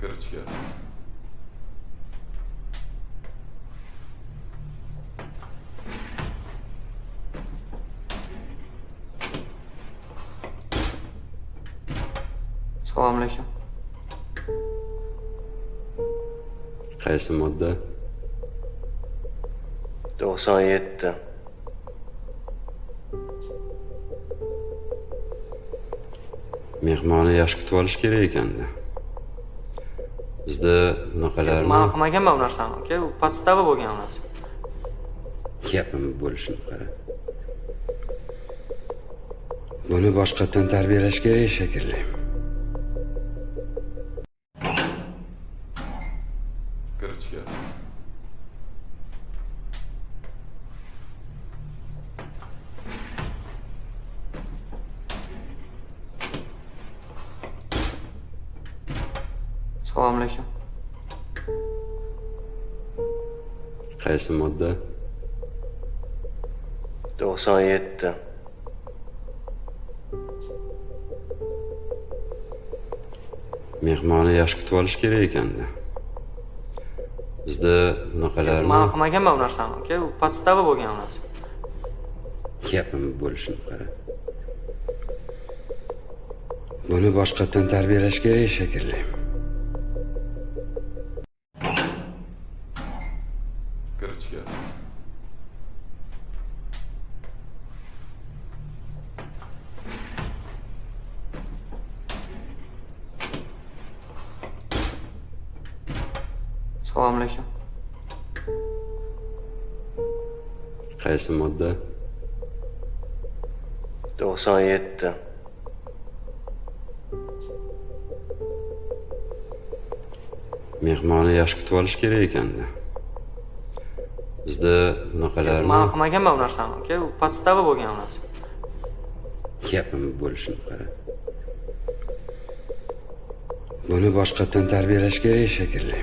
Kirchga. Assalomu alaykum. Qaysi modda? 97. Mehmonni yaxshi kutib olish kerak ekanda. Bizda bunaqalarni Men qilmaganman bu narsani, aka. U podstava bo'lgan narsa. gapimiz bo'lishini qara. Buni boshqatdan tarbiyalash kerak shekilli. Kirchga. Assalomu alaykum. Qaysi modda? 97. Mehmonni yaxshi kutib olish kerak ekanda. Bizda bunaqalarni Men qilmaganman bu narsani, aka. U podstava bo'lgan narsa. gapimiz bo'lishini qara. Buni boshqatdan tarbiyalash kerak shekilli. Kirchga. Assalomu alaykum. Qaysi modda? 97. Mehmonni yaxshi kutib olish kerak ekanda. Bizda bunaqalarni Men qilmaganman bu narsani, aka. U podstava bo'lgan narsa. gapimiz bo'lishini qara. Buni boshqatdan tarbiyalash kerak shekilli.